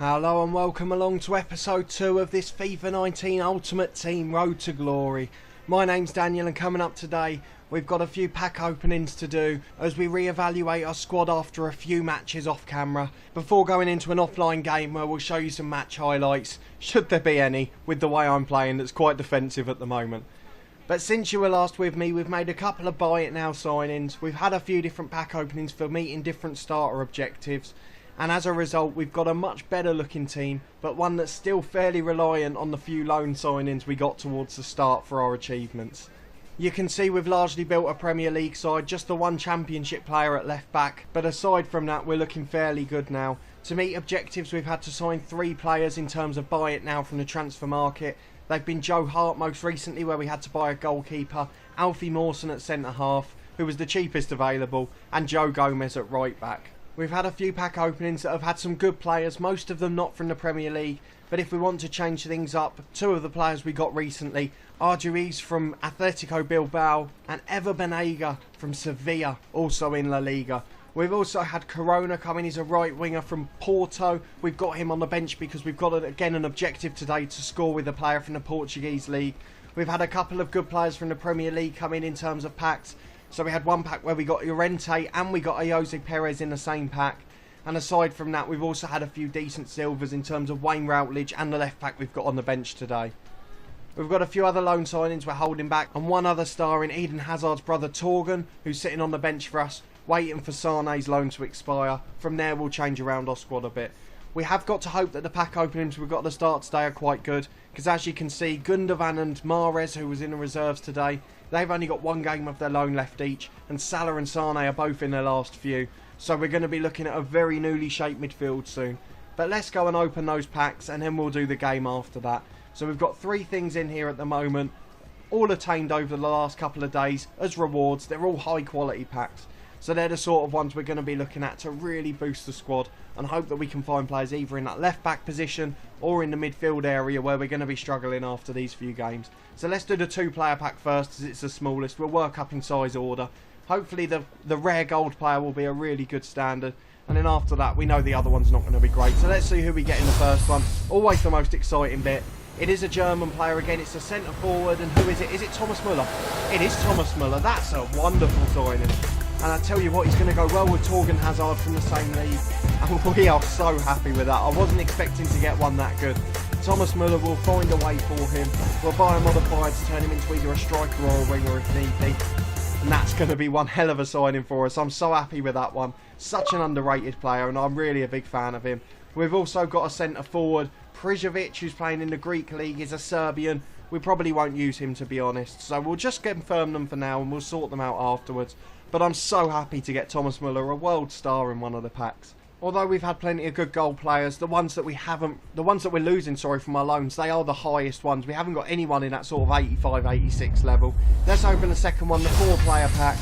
Hello and welcome along to episode 2 of this FIFA 19 Ultimate Team Road to Glory. My name's Daniel and coming up today we've got a few pack openings to do as we re-evaluate our squad after a few matches off camera before going into an offline game where we'll show you some match highlights, should there be any, with the way I'm playing that's quite defensive at the moment. But since you were last with me, we've made a couple of buy it now signings, we've had a few different pack openings for meeting different starter objectives, and as a result we've got a much better looking team, but one that's still fairly reliant on the few loan signings we got towards the start for our achievements. You can see we've largely built a Premier League side, just the one Championship player at left back, but aside from that we're looking fairly good now. To meet objectives we've had to sign 3 players in terms of buy it now from the transfer market. They've been Joe Hart most recently, where we had to buy a goalkeeper, Alfie Mawson at centre half, who was the cheapest available, and Joe Gomez at right back. We've had a few pack openings that have had some good players, most of them not from the Premier League, but if we want to change things up, 2 of the players we got recently, Arjuiz from Atletico Bilbao and Ever Banega from Sevilla, also in La Liga. We've also had Corona come in, he's a right winger from Porto. We've got him on the bench because we've got again an objective today to score with a player from the Portuguese league. We've had a couple of good players from the Premier League come in terms of packs. So we had one pack where we got Llorente and we got a Jose Perez in the same pack. And aside from that, we've also had a few decent silvers in terms of Wayne Routledge and the left back we've got on the bench today. We've got a few other loan signings we're holding back, and one other star in Eden Hazard's brother Torgan, who's sitting on the bench for us, waiting for Sane's loan to expire. From there we'll change around our squad a bit. We have got to hope that the pack openings we've got to start today are quite good, because as you can see, Gundogan and Mahrez, who was in the reserves today, they've only got 1 game of their loan left each, and Salah and Sane are both in their last few. So we're going to be looking at a very newly shaped midfield soon. But let's go and open those packs and then we'll do the game after that. So we've got 3 things in here at the moment, all attained over the last couple of days as rewards. They're all high quality packs. So they're the sort of ones we're going to be looking at to really boost the squad and hope that we can find players either in that left back position or in the midfield area where we're going to be struggling after these few games. So let's do the 2-player pack first as it's the smallest. We'll work up in size order. Hopefully the rare gold player will be a really good standard. And then after that we know the other one's not going to be great. So let's see who we get in the first one. Always the most exciting bit. It is a German player again, it's a centre forward, and who is it? Is it Thomas Müller? It is Thomas Müller, that's a wonderful signing. And I tell you what, he's going to go well with Torgan Hazard from the same league. And we are so happy with that. I wasn't expecting to get one that good. Thomas Müller will find a way for him. We'll buy a modifier to turn him into either a striker or a winger if need be. And that's going to be one hell of a signing for us. I'm so happy with that one. Such an underrated player and I'm really a big fan of him. We've also got a centre forward, Prijovic, who's playing in the Greek league, is a Serbian. We probably won't use him, to be honest. So we'll just confirm them for now and we'll sort them out afterwards. But I'm so happy to get Thomas Müller, a world star in one of the packs. Although we've had plenty of good goal players, the ones that we're losing, from our loans, they are the highest ones. We haven't got anyone in that sort of 85, 86 level. Let's open the second one, the 4-player pack,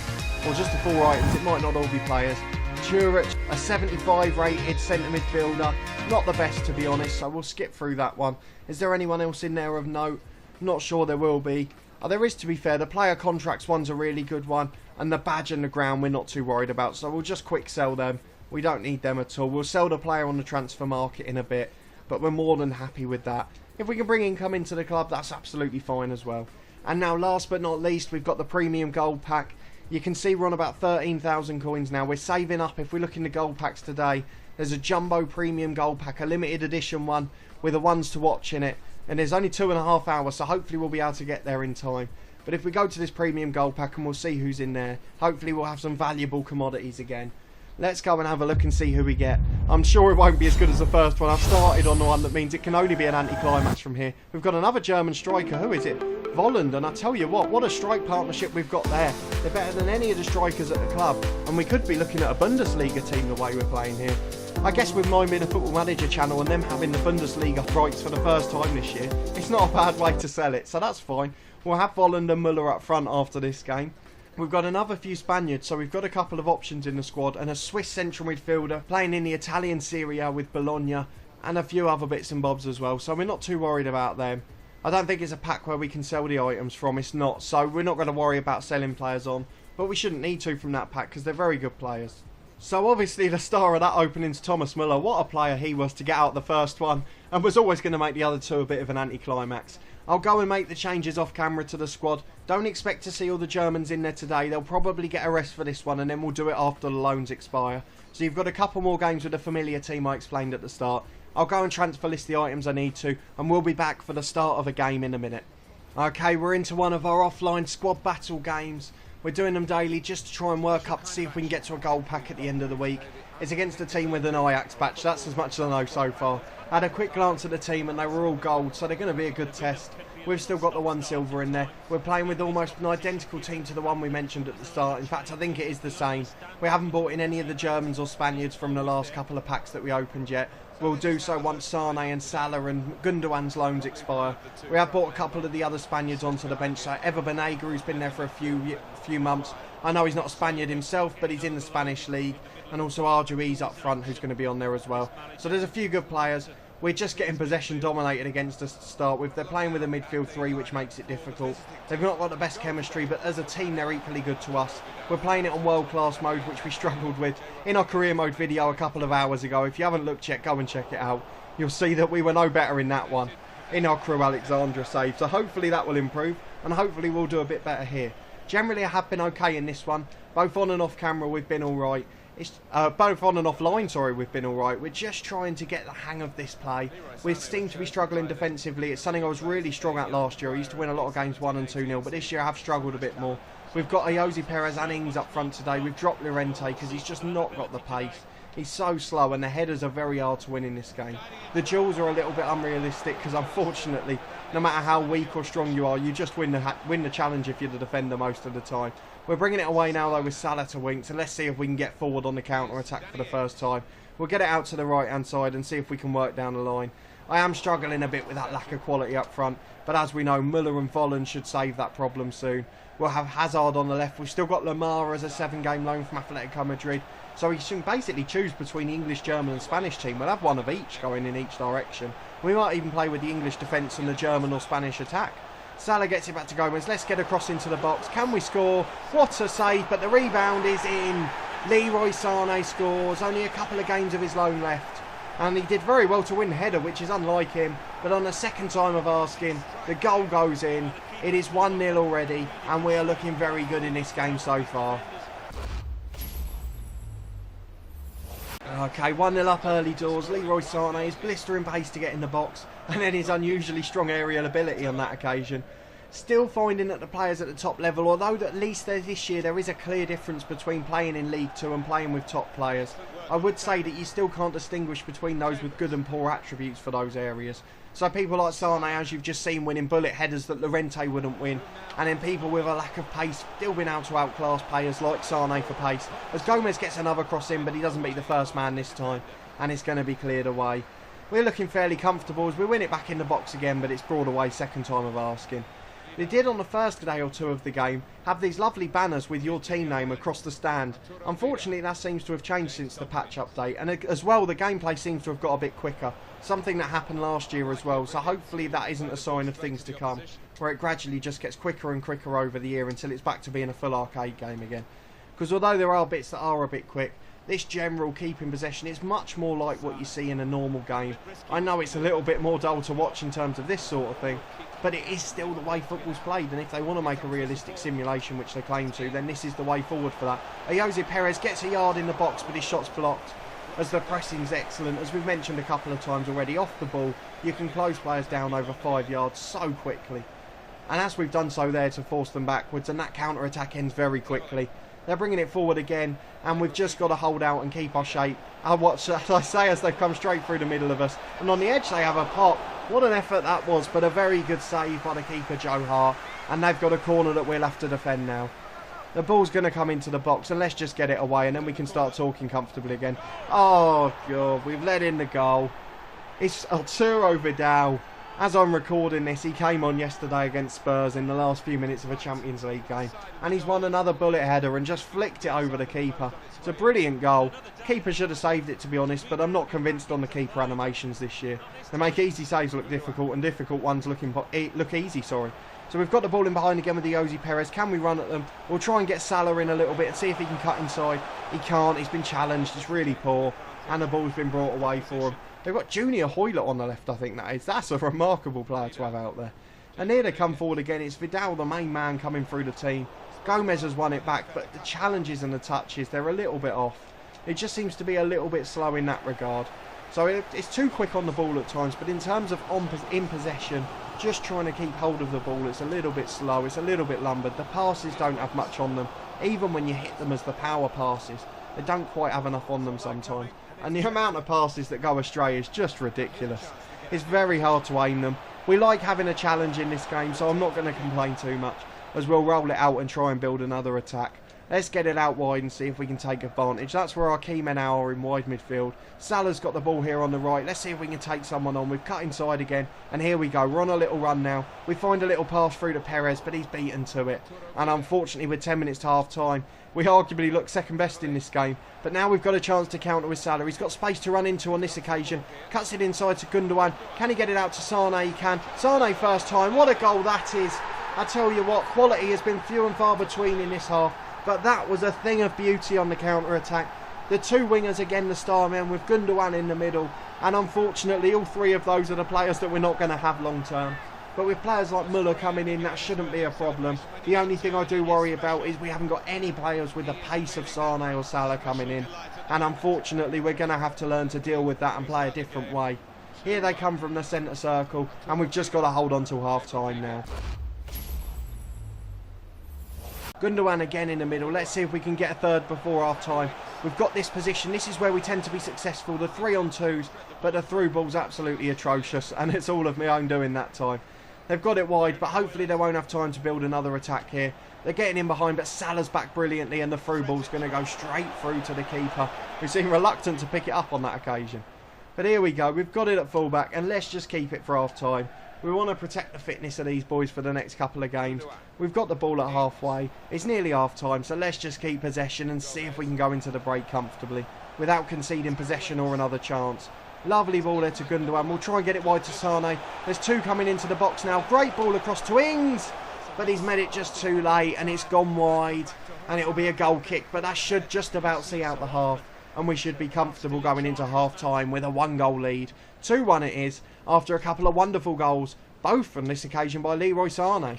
or just the 4 items. It might not all be players. Turich, a 75 rated centre midfielder. Not the best, to be honest, so we'll skip through that one. Is there anyone else in there of note? Not sure there will be. Oh, there is, to be fair. The player contracts one's a really good one, and the badge and the ground we're not too worried about, so we'll just quick sell them. We don't need them at all. We'll sell the player on the transfer market in a bit, but we're more than happy with that. If we can bring income into the club, that's absolutely fine as well. And now, last but not least, we've got the premium gold pack. You can see we're on about 13,000 coins now. We're saving up. If we look in the gold packs today, there's a jumbo premium gold pack, a limited edition one with a ones to watch in it. And there's only 2.5 hours, so hopefully we'll be able to get there in time. But if we go to this premium gold pack and we'll see who's in there, hopefully we'll have some valuable commodities again. Let's go and have a look and see who we get. I'm sure it won't be as good as the first one. I've started on the one that means it can only be an anti-climax from here. We've got another German striker. Who is it? Volland. And I tell you what a strike partnership we've got there. They're better than any of the strikers at the club. And we could be looking at a Bundesliga team the way we're playing here. I guess with mine being a Football Manager channel and them having the Bundesliga rights for the first time this year, it's not a bad way to sell it, so that's fine. We'll have Volland and Müller up front after this game. We've got another few Spaniards, so we've got a couple of options in the squad, and a Swiss central midfielder playing in the Italian Serie A with Bologna, and a few other bits and bobs as well, so we're not too worried about them. I don't think it's a pack where we can sell the items from, it's not, so we're not going to worry about selling players on, but we shouldn't need to from that pack because they're very good players. So obviously the star of that opening's Thomas Müller. What a player he was to get out the first one, and was always going to make the other two a bit of an anticlimax. I'll go and make the changes off camera to the squad. Don't expect to see all the Germans in there today. They'll probably get a rest for this one, and then we'll do it after the loans expire. So you've got a couple more games with a familiar team I explained at the start. I'll go and transfer list the items I need to, and we'll be back for the start of a game in a minute. Okay, we're into one of our offline squad battle games. We're doing them daily just to try and work up to see if we can get to a gold pack at the end of the week. It's against a team with an Ajax patch. That's as much as I know so far. I had a quick glance at the team and they were all gold, so they're going to be a good test. We've still got the one silver in there. We're playing with almost an identical team to the one we mentioned at the start. In fact, I think it is the same. We haven't bought in any of the Germans or Spaniards from the last couple of packs that we opened yet. We'll do so once Sane and Salah and Gundogan's loans expire. We have bought a couple of the other Spaniards onto the bench. So Ever Banega, who's been there for a few months. I know he's not a Spaniard himself, but he's in the Spanish league. And also Arjui's up front, who's going to be on there as well. So there's a few good players. We're just getting possession dominated against us to start with. They're playing with a midfield three, which makes it difficult. They've not got the best chemistry, but as a team, they're equally good to us. We're playing it on world-class mode, which we struggled with in our career mode video a couple of hours ago. If you haven't looked yet, go and check it out. You'll see that we were no better in that one, in our Crew Alexandra save. So hopefully that will improve, and hopefully we'll do a bit better here. Generally, I have been okay in this one. Both on and off camera, we've been all right. It's both on and offline, sorry, we've been alright. We're just trying to get the hang of this play. We seem to be struggling defensively. It's something I was really strong at last year. I used to win a lot of games 1 and 2-0, but this year I have struggled a bit more. We've got Jose Perez and Ings up front today. We've dropped Llorente because he's just not got the pace. He's so slow, and the headers are very hard to win in this game. The duels are a little bit unrealistic because, unfortunately, no matter how weak or strong you are, you just win the challenge if you're the defender most of the time. We're bringing it away now, though, with Salah to wing, so let's see if we can get forward on the counter-attack for the first time. We'll get it out to the right-hand side and see if we can work down the line. I am struggling a bit with that lack of quality up front, but as we know, Müller and Volland should save that problem soon. We'll have Hazard on the left. We've still got Lamar as a 7-game loan from Atletico Madrid, so we can basically choose between the English, German and Spanish team. We'll have one of each going in each direction. We might even play with the English defence and the German or Spanish attack. Salah gets it back to Gomez. Let's get across into the box. Can we score? What a save, but the rebound is in. Leroy Sane scores. Only a couple of games of his loan left. And he did very well to win the header, which is unlike him. But on the second time of asking, the goal goes in. It is 1-0 already, and we are looking very good in this game so far. Okay, 1-0 up early doors. Leroy Sane, his blistering pace to get in the box, and then his unusually strong aerial ability on that occasion. Still finding that the players at the top level, although at least this year there is a clear difference between playing in League 2 and playing with top players. I would say that you still can't distinguish between those with good and poor attributes for those areas. So people like Sane, as you've just seen, winning bullet headers that Llorente wouldn't win, and then people with a lack of pace still been able to outclass players like Sane for pace. As Gomez gets another cross in, but he doesn't beat the first man this time, and it's going to be cleared away. We're looking fairly comfortable as we win it back in the box again, but it's brought away second time of asking. They did on the first day or two of the game have these lovely banners with your team name across the stand. Unfortunately, that seems to have changed since the patch update, and as well the gameplay seems to have got a bit quicker, something that happened last year as well, so hopefully that isn't a sign of things to come, where it gradually just gets quicker and quicker over the year until it's back to being a full arcade game again. Because although there are bits that are a bit quick, this general keeping possession is much more like what you see in a normal game. I know it's a little bit more dull to watch in terms of this sort of thing, but it is still the way football's played, and if they want to make a realistic simulation, which they claim to, then this is the way forward for that. Jose Perez gets a yard in the box, but his shot's blocked, as the pressing's excellent. As we've mentioned a couple of times already, off the ball, you can close players down over 5 yards so quickly. And as we've done so there to force them backwards, and that counter-attack ends very quickly. They're bringing it forward again, and we've just got to hold out and keep our shape. What shall I say, as they've come straight through the middle of us. And on the edge they have a pop. What an effort that was, but a very good save by the keeper, Joe Hart. And they've got a corner that we'll have to defend now. The ball's going to come into the box, and let's just get it away, and then we can start talking comfortably again. Oh, God, we've let in the goal. It's Arturo Vidal. As I'm recording this, he came on yesterday against Spurs in the last few minutes of a Champions League game, and he's won another bullet header and just flicked it over the keeper. It's a brilliant goal. Keeper should have saved it, to be honest, but I'm not convinced on the keeper animations this year. They make easy saves look difficult, and difficult ones look easy. So So we've got the ball in behind again with the Jose Perez. Can we run at them? We'll try and get Salah in a little bit and see if he can cut inside. He can't. He's been challenged. It's really poor. And the ball's been brought away for him. They've got Junior Hoylett on the left, I think that is. That's a remarkable player to have out there. And here they come forward again. It's Vidal, the main man, coming through the team. Gomez has won it back, but the challenges and the touches, they're a little bit off. It just seems to be a little bit slow in that regard. So it's too quick on the ball at times, but in terms of in possession, just trying to keep hold of the ball, it's a little bit slow, it's a little bit lumbered. The passes don't have much on them. Even when you hit them as the power passes, they don't quite have enough on them sometimes. And the amount of passes that go astray is just ridiculous. It's very hard to aim them. We like having a challenge in this game, so I'm not going to complain too much, as we'll roll it out and try and build another attack. Let's get it out wide and see if we can take advantage. That's where our key men are in wide midfield. Salah's got the ball here on the right. Let's see if we can take someone on. We've cut inside again. And here we go. We're on a little run now. We find a little pass through to Perez, but he's beaten to it. And unfortunately, with 10 minutes to half time, we arguably look second best in this game. But now we've got a chance to counter with Salah. He's got space to run into on this occasion. Cuts it inside to Gundogan. Can he get it out to Sane? He can. Sane first time. What a goal that is. I tell you what, quality has been few and far between in this half. But that was a thing of beauty on the counter-attack. The two wingers again, the star men, with Gundogan in the middle. And unfortunately, all three of those are the players that we're not going to have long-term. But with players like Muller coming in, that shouldn't be a problem. The only thing I do worry about is we haven't got any players with the pace of Sane or Salah coming in. And unfortunately, we're going to have to learn to deal with that and play a different way. Here they come from the centre circle, and we've just got to hold on till half-time now. Gundogan again in the middle. Let's see if we can get a third before half time. We've got this position. This is where we tend to be successful. The 3-on-2s, but the through ball's absolutely atrocious, and it's all of my own doing that time. They've got it wide, but hopefully they won't have time to build another attack here. They're getting in behind, but Salah's back brilliantly, and the through ball's going to go straight through to the keeper, who seemed reluctant to pick it up on that occasion. But here we go. We've got it at full-back, and let's just keep it for half time. We want to protect the fitness of these boys for the next couple of games. We've got the ball at halfway. It's nearly half time, so let's just keep possession and see if we can go into the break comfortably without conceding possession or another chance. Lovely ball there to Gundogan. We'll try and get it wide to Sane. There's two coming into the box now. Great ball across to Ings, but he's made it just too late and it's gone wide, and it'll be a goal kick, but that should just about see out the half. And we should be comfortable going into half-time with a 1-goal lead. 2-1 it is, after a couple of wonderful goals, both on this occasion by Leroy Sane.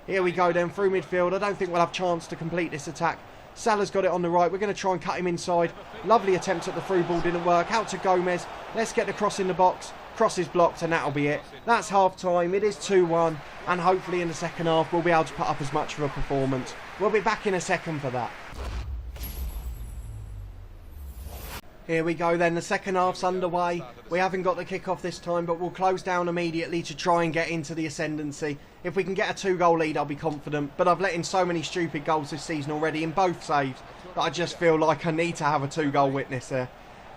Here we go then, through midfield. I don't think we'll have a chance to complete this attack. Salah's got it on the right. We're going to try and cut him inside. Lovely attempt at the through ball, didn't work. Out to Gomez. Let's get the cross in the box. Cross is blocked, and that'll be it. That's half-time. It is 2-1, and hopefully in the second half we'll be able to put up as much of a performance. We'll be back in a second for that. Here we go then, the second half's underway. We haven't got the kick-off this time, but we'll close down immediately to try and get into the ascendancy. If we can get a 2-goal lead, I'll be confident, but I've let in so many stupid goals this season already in both saves that I just feel like I need to have a 2-goal witness there.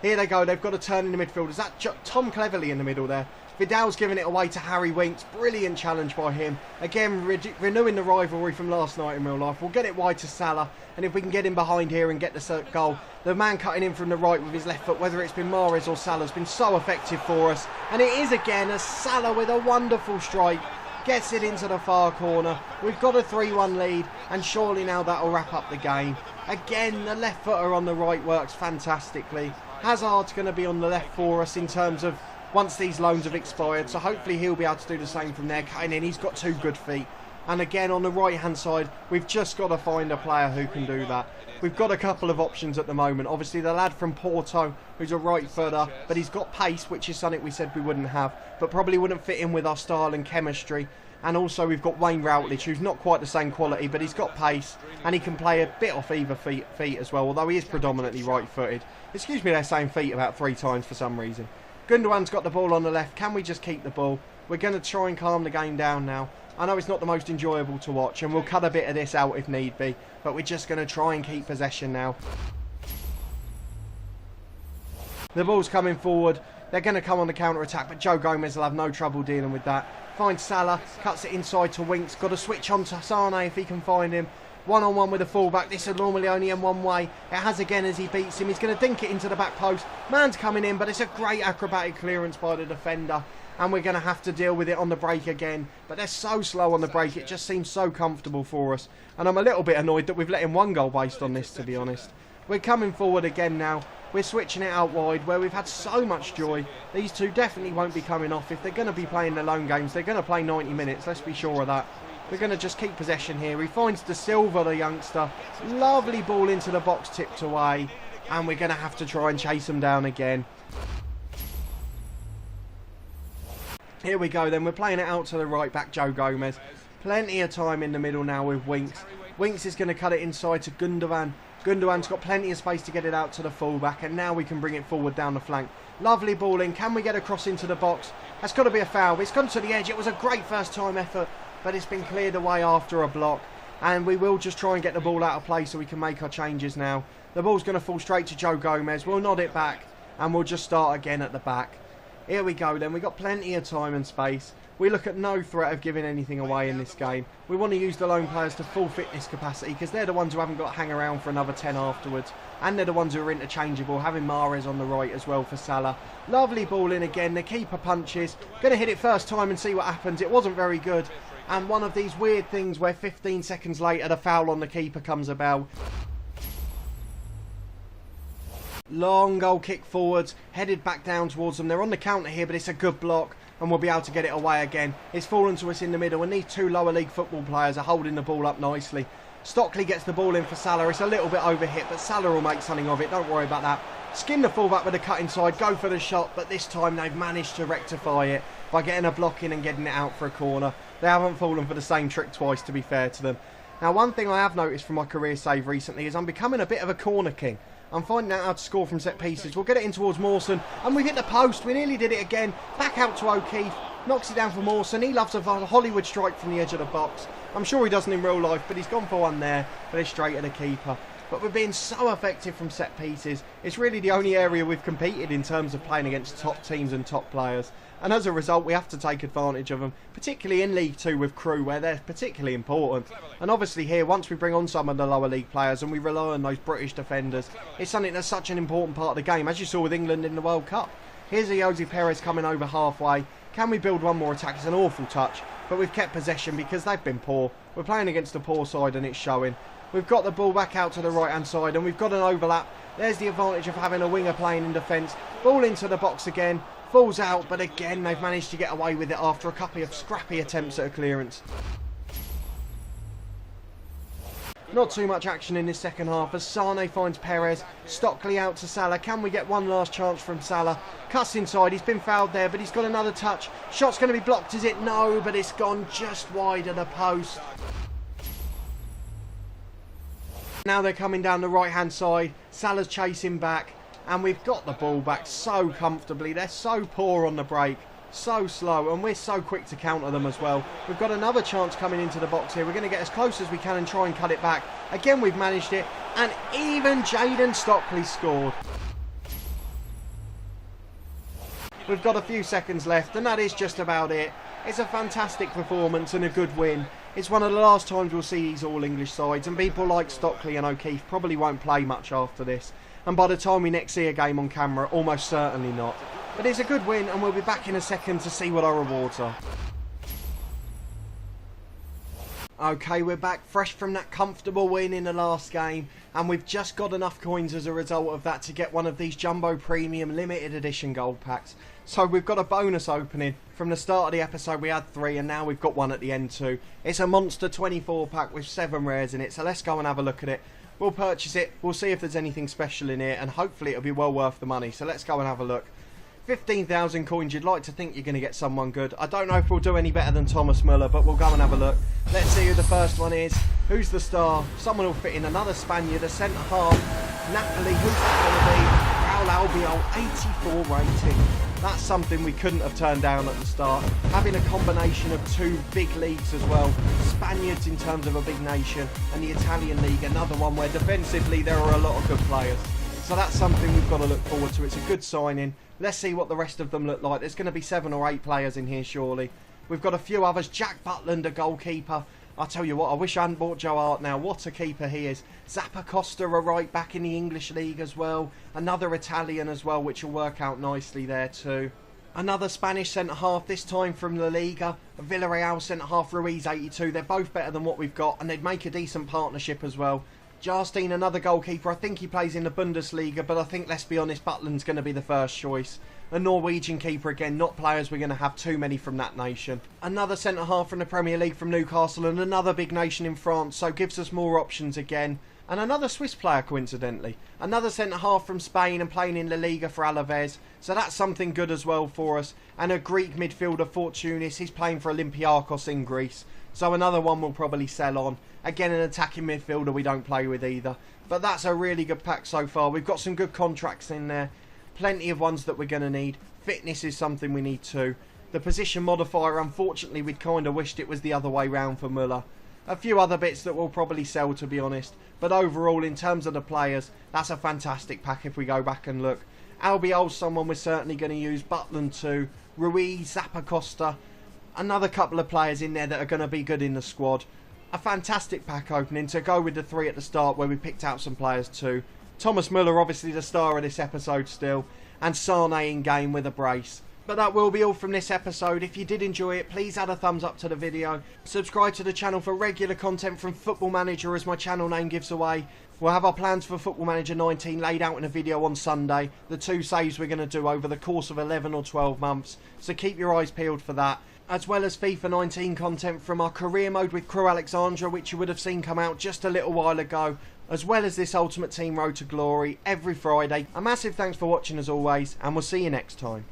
Here they go, they've got a turn in the midfield. Is that Tom Cleverley in the middle there? Vidal's giving it away to Harry Winks. Brilliant challenge by him. Again, renewing the rivalry from last night in real life. We'll get it wide to Salah. And if we can get him behind here and get the goal. The man cutting in from the right with his left foot, whether it's been Mahrez or Salah, has been so effective for us. And it is again a Salah with a wonderful strike. Gets it into the far corner. We've got a 3-1 lead. And surely now that'll wrap up the game. Again, the left footer on the right works fantastically. Hazard's going to be on the left for us in terms of once these loans have expired, so hopefully he'll be able to do the same from there, cutting in. He's got two good feet. And again, on the right hand side, we've just got to find a player who can do that. We've got a couple of options at the moment. Obviously the lad from Porto, who's a right footer, but he's got pace, which is something we said we wouldn't have, but probably wouldn't fit in with our style and chemistry. And also we've got Wayne Routledge, who's not quite the same quality, but he's got pace and he can play a bit off either feet as well, although he is predominantly right footed. Excuse me, they're saying feet about 3 times for some reason. Gundogan's got the ball on the left. Can we just keep the ball? We're going to try and calm the game down now. I know it's not the most enjoyable to watch, and we'll cut a bit of this out if need be, but we're just going to try and keep possession now. The ball's coming forward. They're going to come on the counter-attack, but Joe Gomez will have no trouble dealing with that. Finds Salah, cuts it inside to Winks. Got to switch on to Sane if he can find him. One-on-one with a fullback. This would normally only end one way. It has again as he beats him. He's going to dink it into the back post. Man's coming in, but it's a great acrobatic clearance by the defender. and we're going to have to deal with it on the break again. But they're so slow on the break, it just seems so comfortable for us. And I'm a little bit annoyed that we've let in 1 goal based on this, to be honest. We're coming forward again now. We're switching it out wide where we've had so much joy. These two definitely won't be coming off. If they're going to be playing their lone games, they're going to play 90 minutes, let's be sure of that. We're going to just keep possession here. He finds De Silva, the youngster. Lovely ball into the box, tipped away. And we're going to have to try and chase them down again. Here we go then. We're playing it out to the right back, Joe Gomez. Plenty of time in the middle now with Winks. Winks is going to cut it inside to Gundogan. Gundogan's got plenty of space to get it out to the fullback, and now we can bring it forward down the flank. Lovely ball in. Can we get across into the box? That's got to be a foul. It's gone to the edge. It was a great first time effort, but it's been cleared away after a block. And we will just try and get the ball out of play so we can make our changes now. The ball's going to fall straight to Joe Gomez. We'll nod it back, and we'll just start again at the back. Here we go then. We've got plenty of time and space. We look at no threat of giving anything away in this game. We want to use the lone players to full fitness capacity because they're the ones who haven't got to hang around for another 10 afterwards. And they're the ones who are interchangeable, having Mahrez on the right as well for Salah. Lovely ball in again. The keeper punches. Going to hit it first time and see what happens. It wasn't very good. And one of these weird things where 15 seconds later the foul on the keeper comes about. Long goal kick forwards, headed back down towards them. They're on the counter here, but it's a good block, and we'll be able to get it away again. It's fallen to us in the middle, and these two lower league football players are holding the ball up nicely. Stockley gets the ball in for Salah. It's a little bit overhit, but Salah will make something of it. Don't worry about that. Skin the fullback with a cut inside, go for the shot, but this time they've managed to rectify it by getting a block in and getting it out for a corner. They haven't fallen for the same trick twice, to be fair to them. Now, one thing I have noticed from my career save recently is I'm becoming a bit of a corner king. I'm finding out how to score from set pieces. We'll get it in towards Mawson, and we've hit the post. We nearly did it again. Back out to O'Keefe. Knocks it down for Mawson. He loves a Hollywood strike from the edge of the box. I'm sure he doesn't in real life, but he's gone for one there. But it's straight at the keeper. But we're being so effective from set pieces. It's really the only area we've competed in terms of playing against top teams and top players. And as a result, we have to take advantage of them, particularly in League 2 with Crew, where they're particularly important. And obviously here, once we bring on some of the lower league players and we rely on those British defenders, it's something that's such an important part of the game, as you saw with England in the World Cup. Here's Jose Perez coming over halfway. Can we build one more attack? It's an awful touch, but we've kept possession because they've been poor. We're playing against a poor side and it's showing. We've got the ball back out to the right-hand side and we've got an overlap. There's the advantage of having a winger playing in defence. Ball into the box again. Falls out, but again, they've managed to get away with it after a couple of scrappy attempts at a clearance. Not too much action in this second half as Sane finds Perez. Stockley out to Salah. Can we get one last chance from Salah? Cuts inside. He's been fouled there, but he's got another touch. Shot's going to be blocked, is it? No, but it's gone just wide of the post. Now they're coming down the right-hand side. Salah's chasing back. And we've got the ball back so comfortably. They're so poor on the break. So slow. And we're so quick to counter them as well. We've got another chance coming into the box here. We're going to get as close as we can and try and cut it back. Again, we've managed it. And even Jaden Stockley scored. We've got a few seconds left. And that is just about it. It's a fantastic performance and a good win. It's one of the last times we'll see these all-English sides. And people like Stockley and O'Keefe probably won't play much after this. And by the time we next see a game on camera, almost certainly not. But it's a good win and we'll be back in a second to see what our rewards are. Okay, we're back fresh from that comfortable win in the last game. And we've just got enough coins as a result of that to get one of these Jumbo Premium Limited Edition Gold Packs. So we've got a bonus opening. From the start of the episode we had 3 and now we've got one at the end too. It's a monster 24 pack with 7 rares in it. So let's go and have a look at it. We'll purchase it, we'll see if there's anything special in here, and hopefully it'll be well worth the money. So let's go and have a look. 15,000 coins, you'd like to think you're going to get someone good. I don't know if we'll do any better than Thomas Muller, but we'll go and have a look. Let's see who the first one is. Who's the star? Someone will fit in. Another Spaniard, a centre-half. Napoli, who's that going to be? Raul Albiol, 84 rating. That's something we couldn't have turned down at the start. Having a combination of 2 big leagues as well. Spaniards in terms of a big nation, and the Italian league, another one where defensively there are a lot of good players. So that's something we've got to look forward to. It's a good signing. Let's see what the rest of them look like. There's going to be 7 or 8 players in here surely. We've got a few others. Jack Butland, a goalkeeper. I'll tell you what, I wish I hadn't bought Joe Hart now. What a keeper he is. Zappacosta, a right back in the English league as well. Another Italian as well, which will work out nicely there too. Another Spanish centre-half, this time from La Liga. A Villarreal centre-half, Ruiz 82. They're both better than what we've got, and they'd make a decent partnership as well. Jarstein, another goalkeeper. I think he plays in the Bundesliga, but I think, let's be honest, Butland's going to be the first choice. A Norwegian keeper again, not players we're going to have too many from that nation. Another centre-half from the Premier League from Newcastle, and another big nation in France, so gives us more options again. And another Swiss player, coincidentally. Another centre-half from Spain and playing in La Liga for Alaves. So that's something good as well for us. And a Greek midfielder, Fortounis. He's playing for Olympiakos in Greece. So another one we'll probably sell on. Again, an attacking midfielder we don't play with either. But that's a really good pack so far. We've got some good contracts in there. Plenty of ones that we're going to need. Fitness is something we need too. The position modifier, unfortunately, we'd kind of wished it was the other way round for Müller. A few other bits that we'll probably sell, to be honest. But overall, in terms of the players, that's a fantastic pack if we go back and look. Albiol's someone we're certainly going to use. Butland too. Ruiz, Zappacosta. Another couple of players in there that are going to be good in the squad. A fantastic pack opening to go with the three at the start where we picked out some players too. Thomas Müller, obviously the star of this episode still. And Sane in game with a brace. But that will be all from this episode. If you did enjoy it, please add a thumbs up to the video. Subscribe to the channel for regular content from Football Manager, as my channel name gives away. We'll have our plans for Football Manager 19 laid out in a video on Sunday. The 2 saves we're going to do over the course of 11 or 12 months. So keep your eyes peeled for that. As well as FIFA 19 content from our career mode with Crew Alexandra, which you would have seen come out just a little while ago. As well as this Ultimate Team Road to Glory every Friday. A massive thanks for watching as always, and we'll see you next time.